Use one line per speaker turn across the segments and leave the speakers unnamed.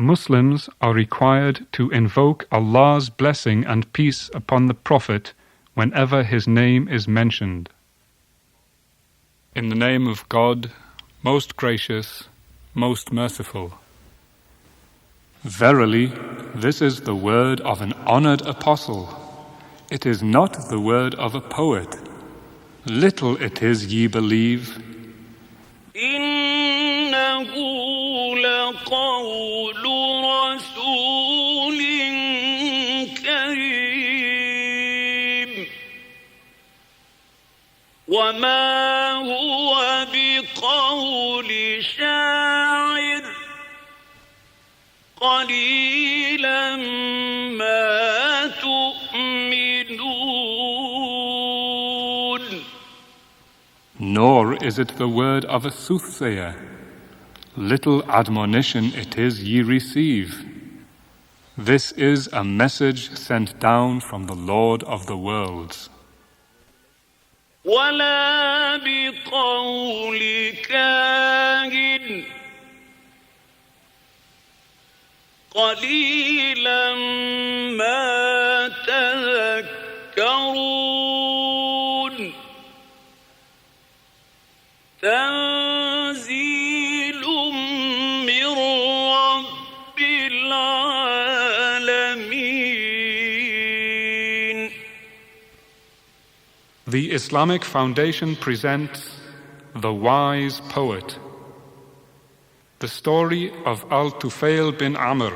Muslims are required to invoke Allah's blessing and peace upon the Prophet whenever his name is mentioned. In the name of God, most gracious, most merciful. Verily, this is the word of an honored apostle. It is not the word of a poet. Little it is ye believe.
إنه لقول رسول كريم وما هو بقول شاعر قليلا ما تؤمنون.
Nor is it the word of a soothsayer. Little admonition it is ye receive. This is a message sent down from the Lord of the worlds.
ولا بقول كاهن قليلا ما تذكرون. تنزيل من رب العالمين.
The Islamic Foundation presents The Wise Poet, the story of Al-Tufail bin Amr,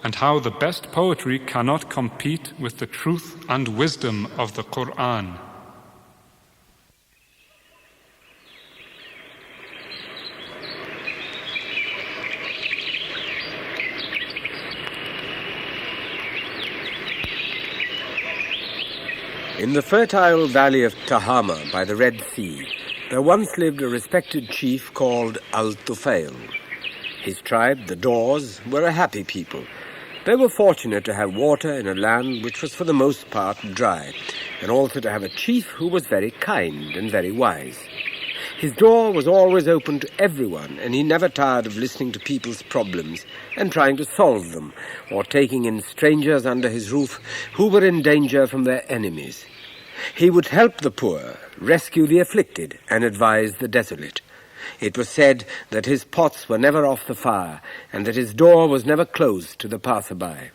and how the best poetry cannot compete with the truth and wisdom of the Quran.
In the fertile valley of Tahama by the Red Sea, there once lived a respected chief called Al-Tufail. His tribe, the Dors, were a happy people. They were fortunate to have water in a land which was for the most part dry, and also to have a chief who was very kind and very wise. His door was always open to everyone, and he never tired of listening to people's problems and trying to solve them, or taking in strangers under his roof who were in danger from their enemies. He would help the poor, rescue the afflicted, and advise the desolate. It was said that his pots were never off the fire, and that his door was never closed to the passer-by.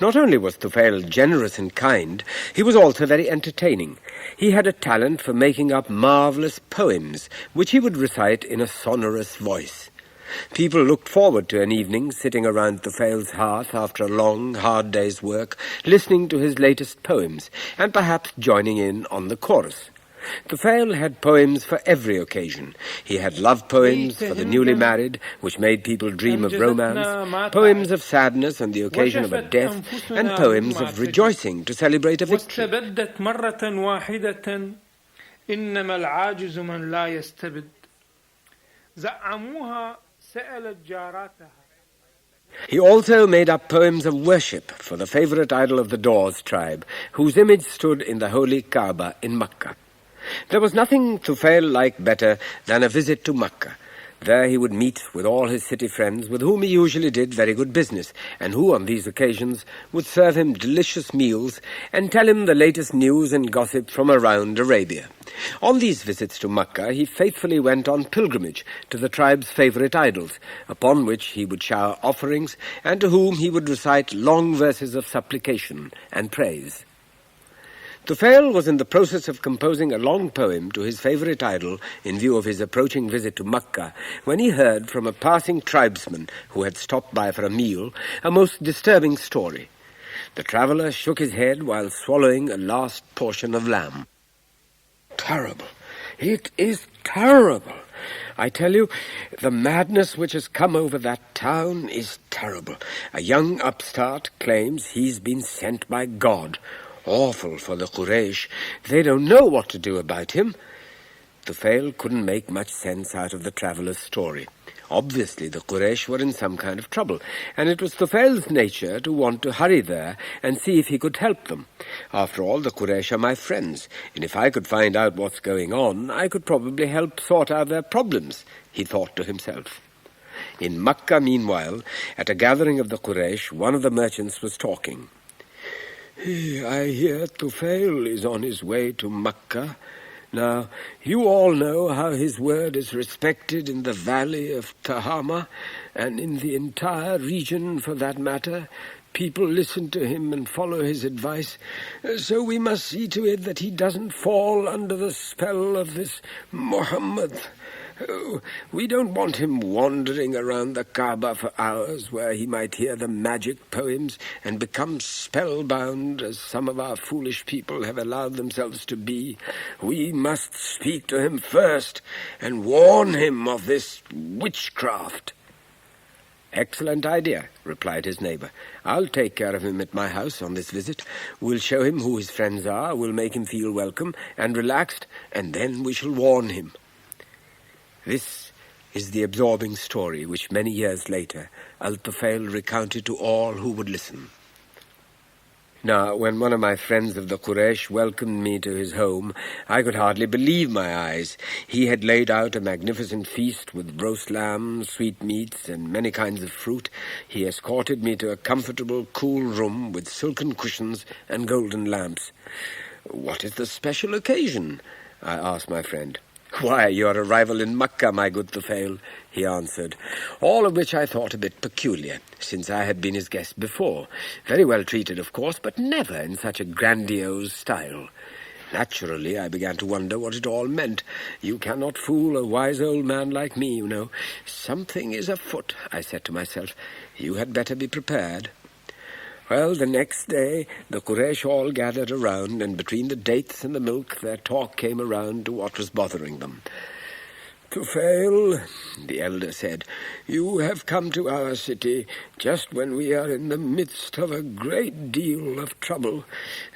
Not only was Tufail generous and kind, he was also very entertaining. He had a talent for making up marvelous poems, which he would recite in a sonorous voice. People looked forward to an evening sitting around Tufail's hearth after a long, hard day's work, listening to his latest poems, and perhaps joining in on the chorus. Tufail had poems for every occasion. He had love poems for the newly married, which made people dream of romance, poems of sadness on the occasion of a death, and poems of rejoicing to celebrate a victory. He also made up poems of worship for the favorite idol of the Dors tribe, whose image stood in the holy Kaaba in Makkah. There was nothing Tufail liked better than a visit to Makkah. There he would meet with all his city friends, with whom he usually did very good business, and who on these occasions would serve him delicious meals and tell him the latest news and gossip from around Arabia. On these visits to Makkah, he faithfully went on pilgrimage to the tribe's favorite idols, upon which he would shower offerings, and to whom he would recite long verses of supplication and praise. Tufail was in the process of composing a long poem to his favorite idol in view of his approaching visit to Makkah when he heard from a passing tribesman who had stopped by for a meal a most disturbing story. The traveller shook his head while swallowing a last portion of lamb. Terrible! It is terrible! I tell you, the madness which has come over that town is terrible. A young upstart claims he's been sent by God. Awful for the Quraysh. They don't know what to do about him. Tufail couldn't make much sense out of the traveller's story. Obviously, the Quraysh were in some kind of trouble, and it was Tufail's nature to want to hurry there and see if he could help them. After all, the Quraysh are my friends, and if I could find out what's going on, I could probably help sort out their problems, he thought to himself. In Makkah, meanwhile, at a gathering of the Quraysh, one of the merchants was talking. I hear Tufail is on his way to Makkah. Now, you all know how his word is respected in the valley of Tahama, and in the entire region for that matter. People listen to him and follow his advice, so we must see to it that he doesn't fall under the spell of this Muhammad. We don't want him wandering around the Kaaba for hours where he might hear the magic poems and become spellbound, as some of our foolish people have allowed themselves to be. We must speak to him first and warn him of this witchcraft. Excellent idea, replied his neighbour. I'll take care of him at my house on this visit. We'll show him who his friends are, we'll make him feel welcome and relaxed, and then we shall warn him. This is the absorbing story which many years later Al-Tufail recounted to all who would listen. Now, when one of my friends of the Quraysh welcomed me to his home, I could hardly believe my eyes. He had laid out a magnificent feast with roast lamb, sweetmeats, and many kinds of fruit. He escorted me to a comfortable, cool room with silken cushions and golden lamps. What is the special occasion? I asked my friend. Why, your arrival in Makkah, my good Tufail, he answered, all of which I thought a bit peculiar, since I had been his guest before. Very well treated, of course, but never in such a grandiose style. Naturally, I began to wonder what it all meant. You cannot fool a wise old man like me, you know. Something is afoot, I said to myself. You had better be prepared. Well, the next day, the Quraysh all gathered around, and between the dates and the milk, their talk came around to what was bothering them. Tufail, the elder said, you have come to our city just when we are in the midst of a great deal of trouble.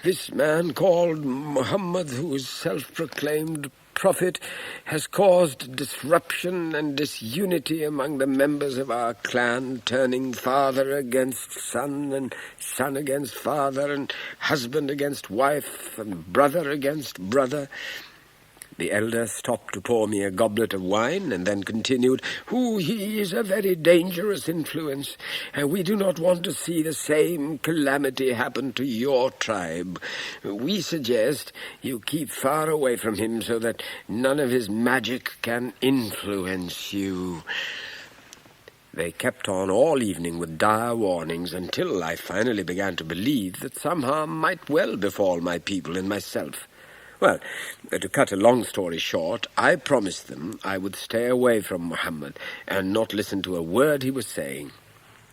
This man called Muhammad, who is self-proclaimed prophet, has caused disruption and disunity among the members of our clan, turning father against son and son against father and husband against wife and brother against brother. The elder stopped to pour me a goblet of wine and then continued, he is a very dangerous influence, and we do not want to see the same calamity happen to your tribe. We suggest you keep far away from him so that none of his magic can influence you. They kept on all evening with dire warnings until I finally began to believe that some harm might well befall my people and myself. Well, to cut a long story short, I promised them I would stay away from Muhammad and not listen to a word he was saying.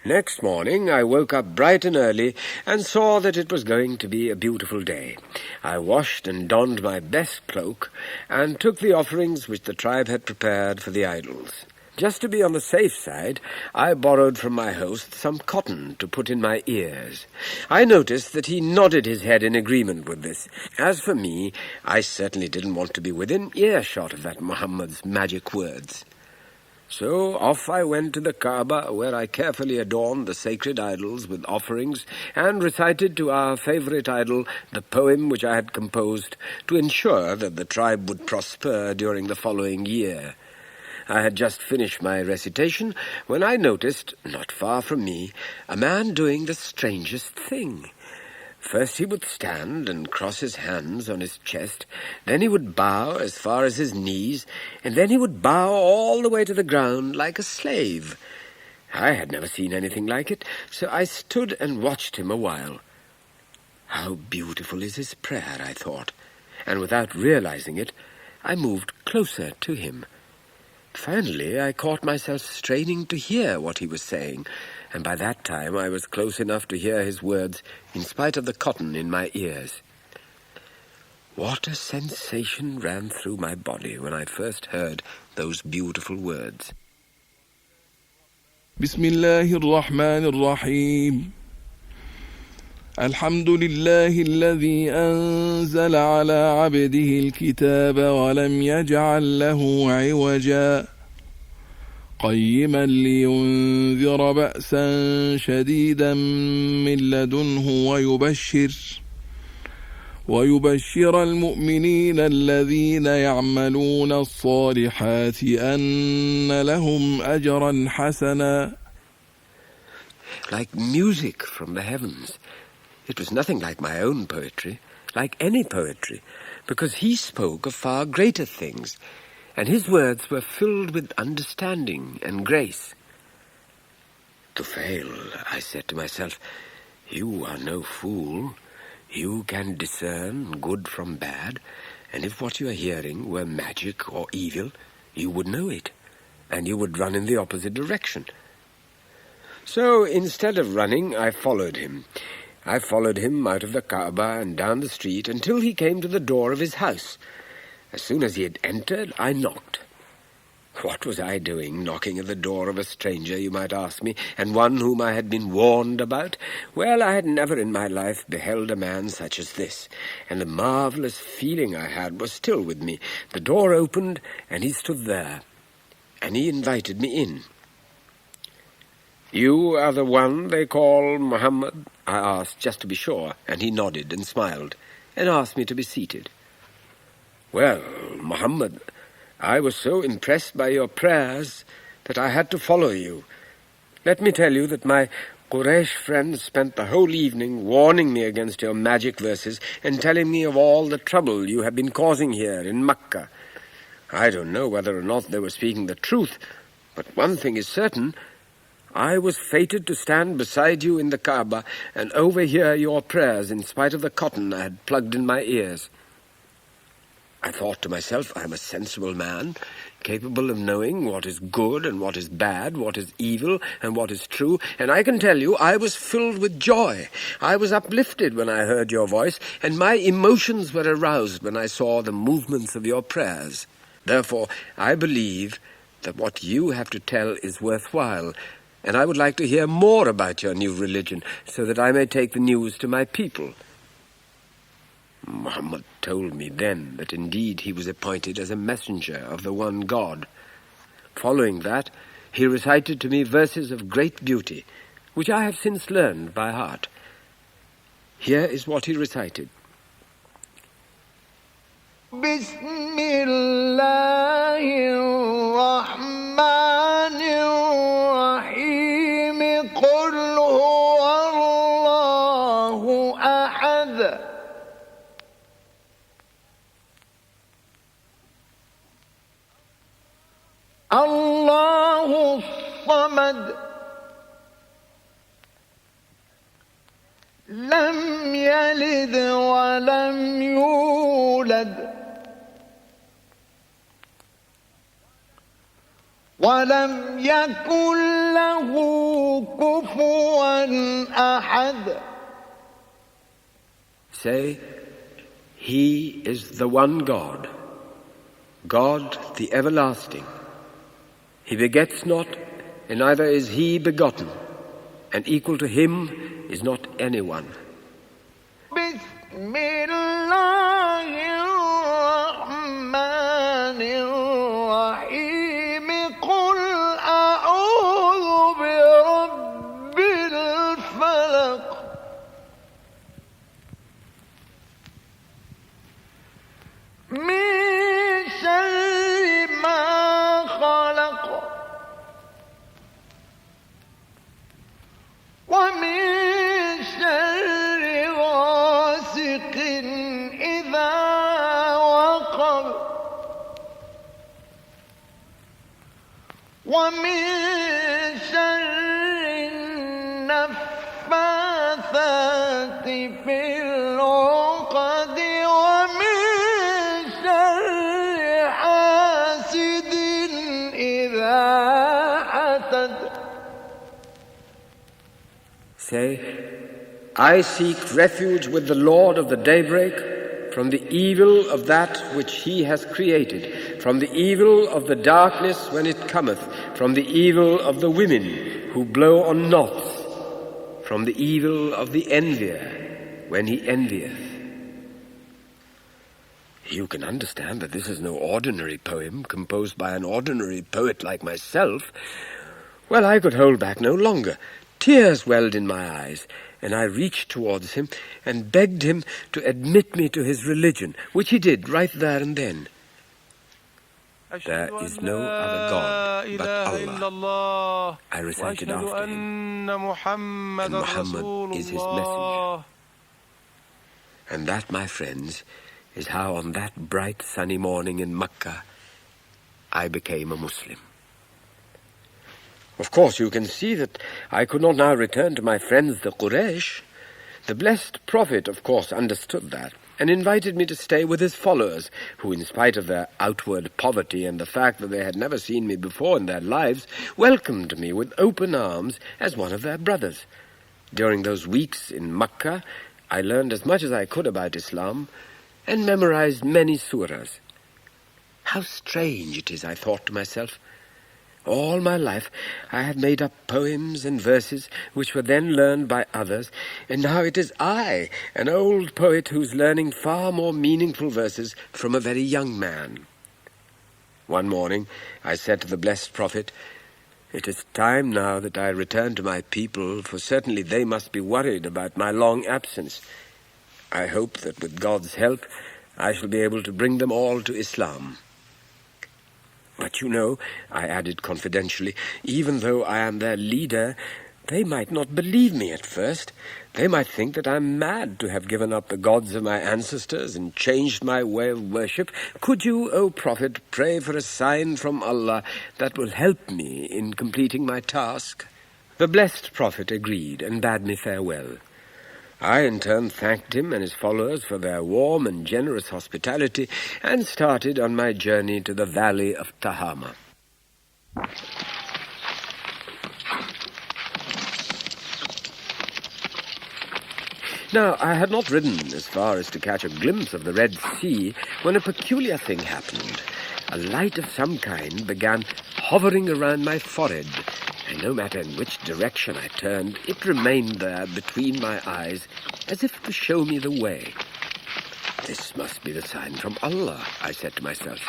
Next morning, I woke up bright and early and saw that it was going to be a beautiful day. I washed and donned my best cloak and took the offerings which the tribe had prepared for the idols. Just to be on the safe side, I borrowed from my host some cotton to put in my ears. I noticed that he nodded his head in agreement with this. As for me, I certainly didn't want to be within earshot of that Muhammad's magic words. So off I went to the Kaaba, where I carefully adorned the sacred idols with offerings and recited to our favourite idol the poem which I had composed to ensure that the tribe would prosper during the following year. I had just finished my recitation when I noticed, not far from me, a man doing the strangest thing. First he would stand and cross his hands on his chest, then he would bow as far as his knees, and then he would bow all the way to the ground like a slave. I had never seen anything like it, so I stood and watched him a while. How beautiful is his prayer, I thought, and without realizing it, I moved closer to him. Finally, I caught myself straining to hear what he was saying, and by that time I was close enough to hear his words in spite of the cotton in my ears. What a sensation ran through my body when I first heard those beautiful words.
Bismillahirrahmanirrahim. الحمد لله الذي أنزل على عبده الكتاب ولم يجعل له عوجا قيما لينذر بأسا شديدا من لدنه ويبشر المؤمنين الذين يعملون الصالحات أن لهم أجرا حسنا.
Like music from the heavens. It was nothing like my own poetry, like any poetry, because he spoke of far greater things, and his words were filled with understanding and grace. Tufail, I said to myself, you are no fool. You can discern good from bad, and if what you are hearing were magic or evil, you would know it, and you would run in the opposite direction. So instead of running, I followed him. I followed him out of the Kaaba and down the street until he came to the door of his house. As soon as he had entered, I knocked. What was I doing, knocking at the door of a stranger, you might ask me, and one whom I had been warned about? Well, I had never in my life beheld a man such as this, and the marvellous feeling I had was still with me. The door opened, and he stood there, and he invited me in. You are the one they call Muhammad? I asked, just to be sure, and he nodded and smiled, and asked me to be seated. Well, Muhammad, I was so impressed by your prayers that I had to follow you. Let me tell you that my Quraysh friends spent the whole evening warning me against your magic verses and telling me of all the trouble you have been causing here in Makkah. I don't know whether or not they were speaking the truth, but one thing is certain. I was fated to stand beside you in the Kaaba and overhear your prayers in spite of the cotton I had plugged in my ears. I thought to myself, I am a sensible man, capable of knowing what is good and what is bad, what is evil and what is true, and I can tell you I was filled with joy. I was uplifted when I heard your voice, and my emotions were aroused when I saw the movements of your prayers. Therefore, I believe that what you have to tell is worthwhile, and I would like to hear more about your new religion, so that I may take the news to my people. Muhammad told me then that indeed he was appointed as a messenger of the one God. Following that, he recited to me verses of great beauty, which I have since learned by heart. Here is what he recited.
Bismillahirrahmanirrahim. Qul huwa Allahu ahad. Allahu samad. Lam yalid wa lam yulad. وَلَمْ يَكُنْ لَهُ كُفُوًا أَحَدٌ.
Say, He is the one God, God the everlasting. He begets not, and neither is He begotten, and equal to Him is not anyone.
Bismillahirrahmanirrahim. من شر ما خلق ومن شر غاسق إذا وقب ومن شر النفاثات في العقد ومن
Say, I seek refuge with the Lord of the daybreak from the evil of that which He has created, from the evil of the darkness when it cometh, from the evil of the women who blow on knots, from the evil of the envier when he envieth. You can understand that this is no ordinary poem composed by an ordinary poet like myself. Well, I could hold back no longer. Tears welled in my eyes, and I reached towards him and begged him to admit me to his religion, which he did right there and then. There is no other God but Allah, I recited after him, and Muhammad is his messenger. And that, my friends, is how on that bright sunny morning in Mecca I became a Muslim. Of course, you can see that I could not now return to my friends the Quraysh. The blessed Prophet, of course, understood that, and invited me to stay with his followers, who, in spite of their outward poverty and the fact that they had never seen me before in their lives, welcomed me with open arms as one of their brothers. During those weeks in Mecca, I learned as much as I could about Islam and memorized many surahs. How strange it is, I thought to myself. All my life I had made up poems and verses which were then learned by others, and now it is I, an old poet who's learning far more meaningful verses from a very young man. One morning I said to the blessed Prophet, "It is time now that I return to my people, for certainly they must be worried about my long absence. I hope that with God's help I shall be able to bring them all to Islam. But you know," I added confidentially, "even though I am their leader, they might not believe me at first. They might think that I'm mad to have given up the gods of my ancestors and changed my way of worship. Could you, O Prophet, pray for a sign from Allah that will help me in completing my task?" The blessed Prophet agreed and bade me farewell. I, in turn, thanked him and his followers for their warm and generous hospitality and started on my journey to the valley of Tahama. Now, I had not ridden as far as to catch a glimpse of the Red Sea when a peculiar thing happened. A light of some kind began hovering around my forehead, and no matter in which direction I turned, it remained there between my eyes, as if to show me the way. "This must be the sign from Allah," I said to myself.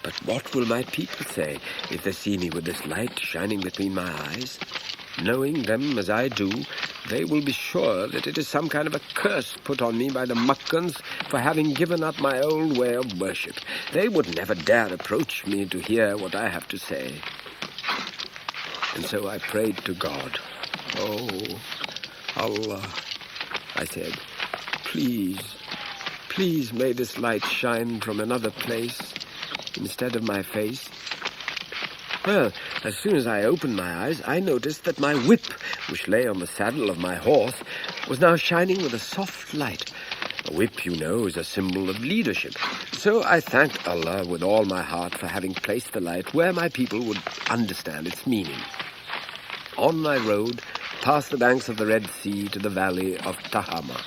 "But what will my people say if they see me with this light shining between my eyes? Knowing them as I do, they will be sure that it is some kind of a curse put on me by the Meccans for having given up my old way of worship. They would never dare approach me to hear what I have to say." And so I prayed to God. "Oh, Allah," I said, please may this light shine from another place instead of my face." Well, as soon as I opened my eyes, I noticed that my whip, which lay on the saddle of my horse, was now shining with a soft light. A whip, you know, is a symbol of leadership. So I thanked Allah with all my heart for having placed the light where my people would understand its meaning. On I rode, past the banks of the Red Sea to the valley of Tahama.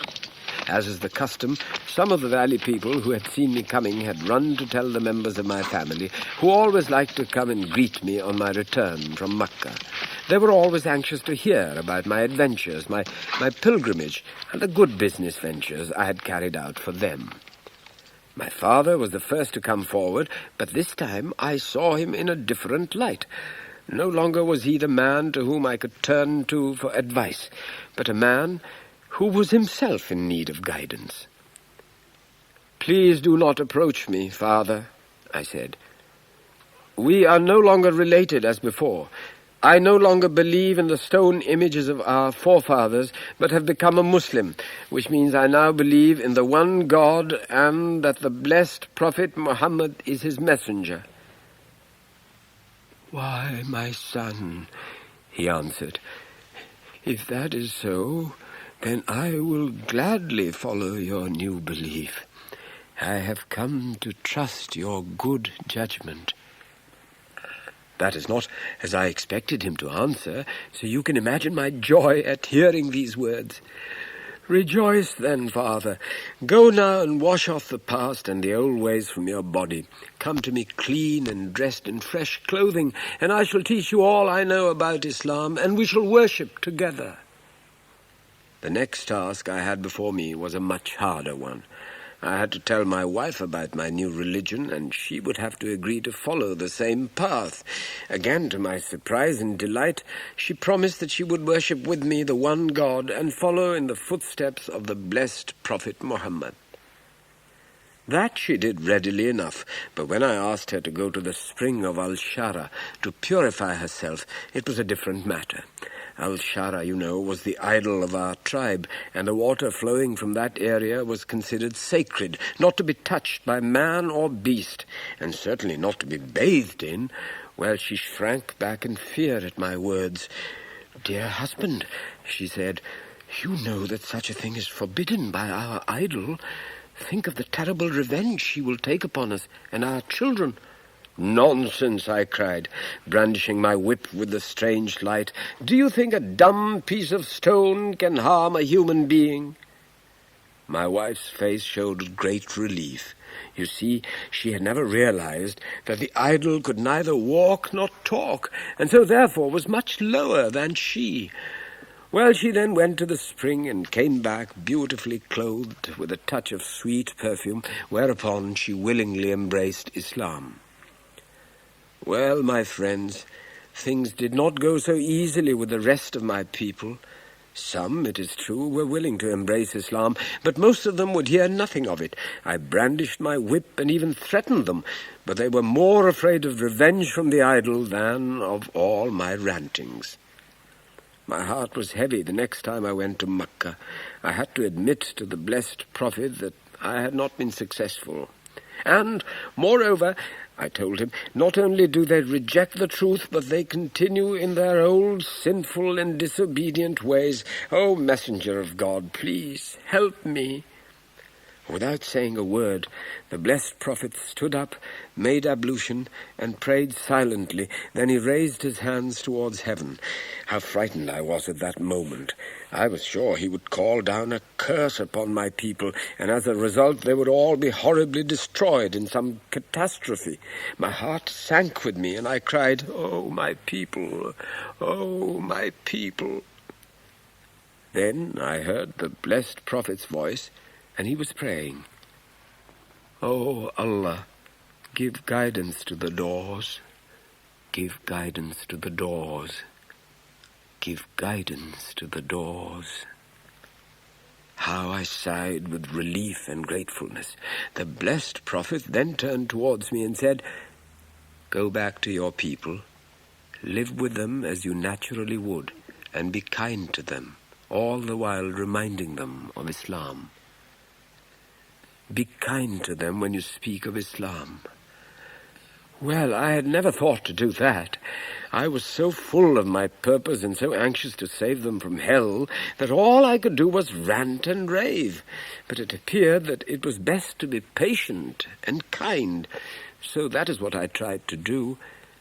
As is the custom, some of the valley people who had seen me coming had run to tell the members of my family, who always liked to come and greet me on my return from Mecca. They were always anxious to hear about my adventures, my pilgrimage, and the good business ventures I had carried out for them. My father was the first to come forward, but this time I saw him in a different light. No longer was he the man to whom I could turn to for advice, but a man who was himself in need of guidance. "Please do not approach me, Father," I said. "We are no longer related as before. I no longer believe in the stone images of our forefathers, but have become a Muslim, which means I now believe in the one God and that the blessed Prophet Muhammad is his messenger." "Why, my son," he answered, "if that is so, then I will gladly follow your new belief. I have come to trust your good judgment." That is not as I expected him to answer, so you can imagine my joy at hearing these words. "Rejoice then, Father. Go now and wash off the past and the old ways from your body. Come to me clean and dressed in fresh clothing, and I shall teach you all I know about Islam, and we shall worship together." The next task I had before me was a much harder one. I had to tell my wife about my new religion, and she would have to agree to follow the same path. Again, to my surprise and delight, she promised that she would worship with me the one God and follow in the footsteps of the blessed Prophet Muhammad. That she did readily enough, but when I asked her to go to the spring of Cara to purify herself, it was a different matter. Cara, you know, was the idol of our tribe, and the water flowing from that area was considered sacred, not to be touched by man or beast, and certainly not to be bathed in. Well, she shrank back in fear at my words. "Dear husband," she said, "you know that such a thing is forbidden by our idol. Think of the terrible revenge she will take upon us and our children." "Nonsense," I cried, brandishing my whip with the strange light. "Do you think a dumb piece of stone can harm a human being?" My wife's face showed great relief. You see, she had never realized that the idol could neither walk nor talk, and so therefore was much lower than she. Well, she then went to the spring and came back beautifully clothed with a touch of sweet perfume, whereupon she willingly embraced Islam. Well, my friends, things did not go so easily with the rest of my people. Some, it is true, were willing to embrace Islam, but most of them would hear nothing of it. I brandished my whip and even threatened them, but they were more afraid of revenge from the idol than of all my rantings. My heart was heavy the next time I went to Mecca. I had to admit to the blessed Prophet that I had not been successful. And, moreover, I told him, not only do they reject the truth, but they continue in their old sinful and disobedient ways. Oh, Messenger of God, please help me. Without saying a word, the blessed Prophet stood up, made ablution, and prayed silently. Then he raised his hands towards heaven. How frightened I was at that moment. I was sure he would call down a curse upon my people, and as a result they would all be horribly destroyed in some catastrophe. My heart sank with me, and I cried, "Oh, my people! Oh, my people!" Then I heard the blessed Prophet's voice, and he was praying, "Oh Allah, give guidance to the doors, give guidance to the doors, give guidance to the doors." How I sighed with relief and gratefulness. The blessed Prophet then turned towards me and said, "Go back to your people, live with them as you naturally would, and be kind to them, all the while reminding them of Islam. Be kind to them when you speak of Islam." Well, I had never thought to do that. I was so full of my purpose and so anxious to save them from hell that all I could do was rant and rave. But it appeared that it was best to be patient and kind, so that is what I tried to do.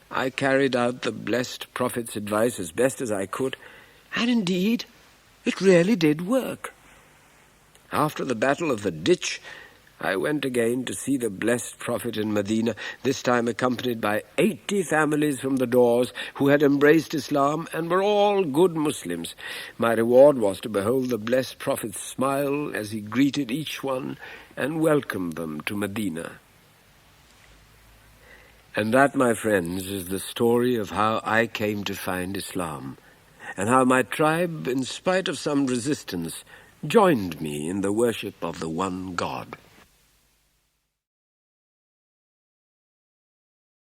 I carried out the blessed Prophet's advice as best as I could, and indeed, it really did work. After the Battle of the Ditch, I went again to see the blessed Prophet in Medina, this time accompanied by 80 families from the doors who had embraced Islam and were all good Muslims. My reward was to behold the blessed Prophet's smile as he greeted each one and welcomed them to Medina. And that, my friends, is the story of how I came to find Islam, and how my tribe, in spite of some resistance, joined me in the worship of the one God.